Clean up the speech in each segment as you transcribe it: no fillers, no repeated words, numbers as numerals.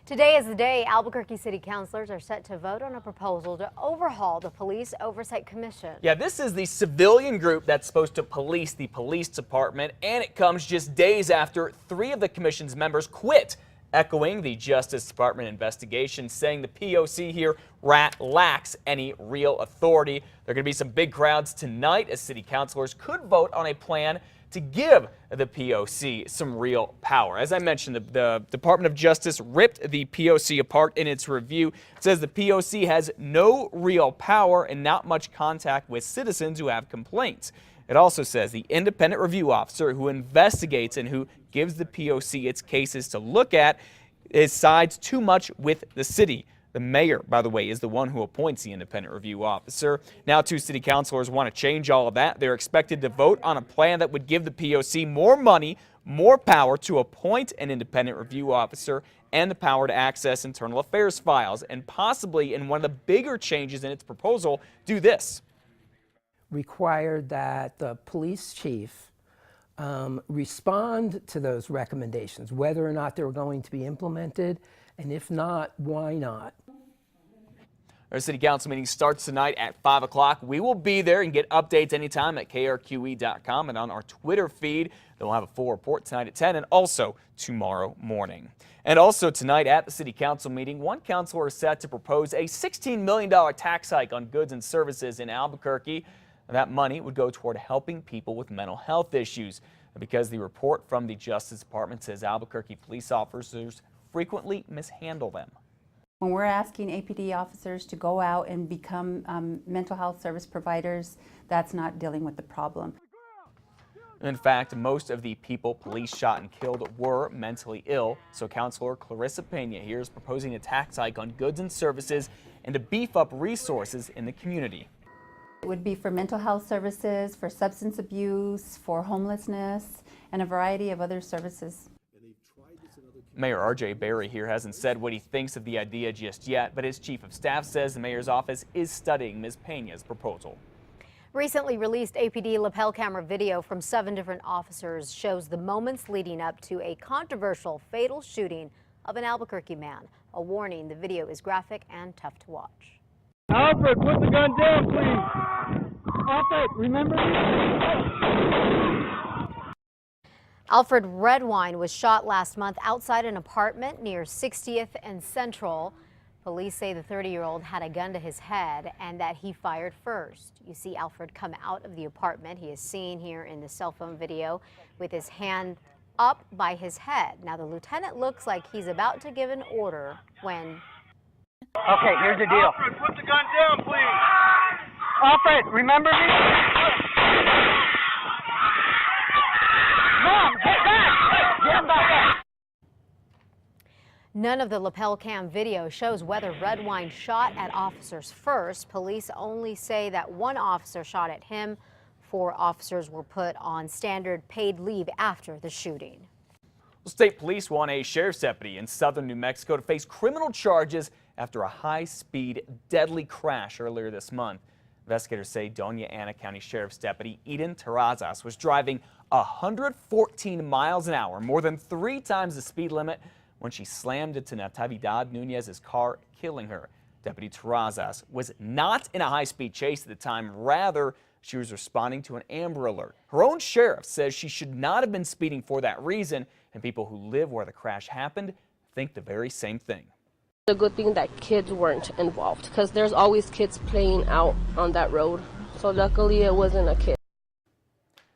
Today is the day Albuquerque City Councilors are set to vote on a proposal to overhaul the Police Oversight Commission. Yeah, this is the civilian group that's supposed to police the police department, and it comes just days after 3 of the commission's members quit, echoing the Justice Department investigation, saying the POC here lacks any real authority. There are going to be some big crowds tonight as city councilors could vote on a plan to give the POC some real power. As I mentioned, the Department of Justice ripped the POC apart in its review. It says the POC has no real power and not much contact with citizens who have complaints. It also says the independent review officer who investigates and who gives the POC its cases to look at sides too much with the city. The mayor, by the way, is the one who appoints the independent review officer. Now, 2 city councilors want to change all of that. They're expected to vote on a plan that would give the POC more money, more power to appoint an independent review officer, and the power to access internal affairs files. And possibly, in one of the bigger changes in its proposal, do this. Required that the police chief respond to those recommendations, whether or not they were going to be implemented, and if not, why not? Our city council meeting starts tonight at 5 o'clock. We will be there and get updates anytime at KRQE.com and on our Twitter feed. Then we'll have a full report tonight at 10 and also tomorrow morning. And also tonight at the city council meeting, one councilor is set to propose a $16 million tax hike on goods and services in Albuquerque. That money would go toward helping people with mental health issues, because the report from the Justice Department says Albuquerque police officers frequently mishandle them. When we're asking APD officers to go out and become mental health service providers, that's not dealing with the problem. In fact, most of the people police shot and killed were mentally ill. So Councilor Clarissa Pena here is proposing a tax hike on goods and services and to beef up resources in the community. It would be for mental health services, for substance abuse, for homelessness, and a variety of other services. Mayor R.J. Berry here hasn't said what he thinks of the idea just yet, but his chief of staff says the mayor's office is studying Ms. Pena's proposal. Recently released APD lapel camera video from 7 different officers shows the moments leading up to a controversial fatal shooting of an Albuquerque man. A warning, the video is graphic and tough to watch. Alfred, put the gun down, please. Alfred, remember me? Alfred Redwine was shot last month outside an apartment near 60th and Central. Police say the 30-year-old had a gun to his head and that he fired first. You see Alfred come out of the apartment. He is seen here in the cell phone video with his hand up by his head. Now the lieutenant looks like he's about to give an order when... Okay, here's the deal. Alfred, put the gun down, please. Alfred, remember me? Mom, get back! Get back! None of the lapel cam video shows whether Redwine shot at officers first. Police only say that 1 officer shot at him. 4 officers were put on standard paid leave after the shooting. State police want a sheriff's deputy in southern New Mexico to face criminal charges after a high-speed, deadly crash earlier this month. Investigators say Doña Ana County Sheriff's Deputy Eden Terrazas was driving 114 miles an hour, more than 3 times the speed limit, when she slammed into Natividad Nunez's car, killing her. Deputy Terrazas was not in a high-speed chase at the time. Rather, she was responding to an Amber Alert. Her own sheriff says she should not have been speeding for that reason, and people who live where the crash happened think the very same thing. A good thing that kids weren't involved, because there's always kids playing out on that road. So luckily it wasn't a kid.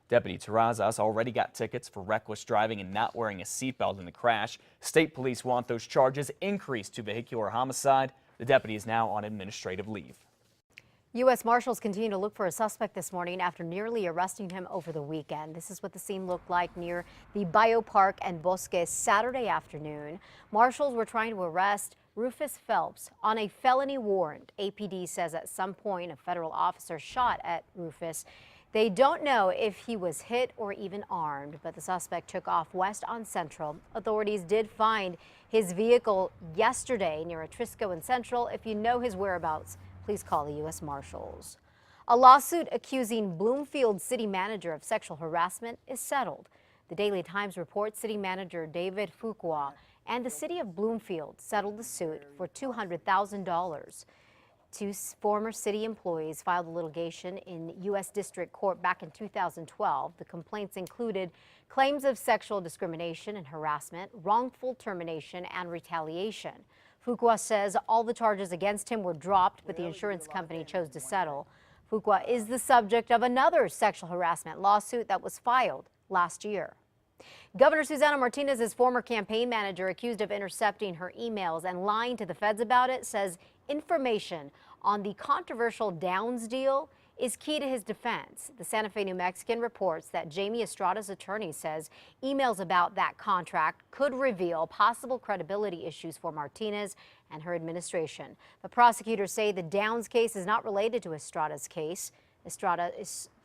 Deputy Terrazas already got tickets for reckless driving and not wearing a seatbelt in the crash. State police want those charges increased to vehicular homicide. The deputy is now on administrative leave. U.S. Marshals continue to look for a suspect this morning after nearly arresting him over the weekend. This is what the scene looked like near the Biopark and Bosque Saturday afternoon. Marshals were trying to arrest Rufus Phelps on a felony warrant. APD says at some point a federal officer shot at Rufus. They don't know if he was hit or even armed, but the suspect took off west on Central. Authorities did find his vehicle yesterday near Atrisco and Central. If you know his whereabouts, please call the U.S. Marshals. A lawsuit accusing Bloomfield city manager of sexual harassment is settled. The Daily Times reports city manager David Fuqua And the city of Bloomfield settled the suit for $200,000. Two former city employees filed litigation in U.S. District Court back in 2012. The complaints included claims of sexual discrimination and harassment, wrongful termination, and retaliation. Fuqua says all the charges against him were dropped, but the insurance company chose to settle. Fuqua is the subject of another sexual harassment lawsuit that was filed last year. Governor Susana Martinez's former campaign manager, accused of intercepting her emails and lying to the feds about it, says information on the controversial Downs deal is key to his defense. The Santa Fe New Mexican reports that Jamie Estrada's attorney says emails about that contract could reveal possible credibility issues for Martinez and her administration. The prosecutors say the Downs case is not related to Estrada's case. Estrada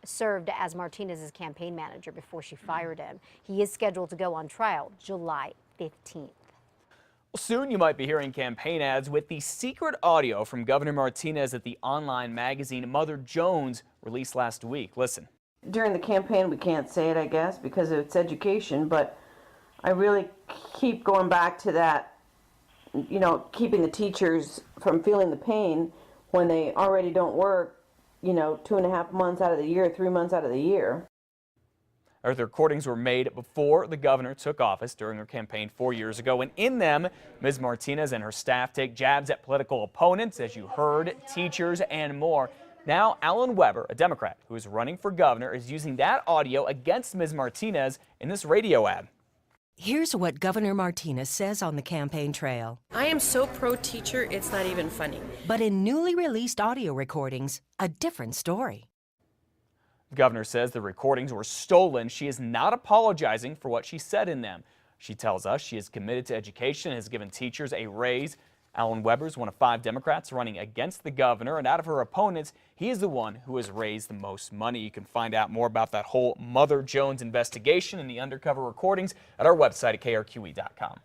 served as Martinez's campaign manager before she fired him. He is scheduled to go on trial July 15th. Soon you might be hearing campaign ads with the secret audio from Governor Martinez at the online magazine Mother Jones released last week. Listen. During the campaign, we can't say it, I guess, because it's education, but I really keep going back to that, you know, keeping the teachers from feeling the pain when they already don't work, you know, 2.5 months out of the year, 3 months out of the year. The recordings were made before the governor took office during her campaign 4 years ago, and in them, Ms. Martinez and her staff take jabs at political opponents, as you heard, teachers, and more. Now, Alan Weber, a Democrat who is running for governor, is using that audio against Ms. Martinez in this radio ad. Here's what Governor Martinez says on the campaign trail. I am so pro-teacher, it's not even funny. But in newly released audio recordings, a different story. The governor says the recordings were stolen. She is not apologizing for what she said in them. She tells us she is committed to education and has given teachers a raise. Alan Weber is one of 5 Democrats running against the governor, and out of her opponents, he is the one who has raised the most money. You can find out more about that whole Mother Jones investigation and the undercover recordings at our website at krqe.com.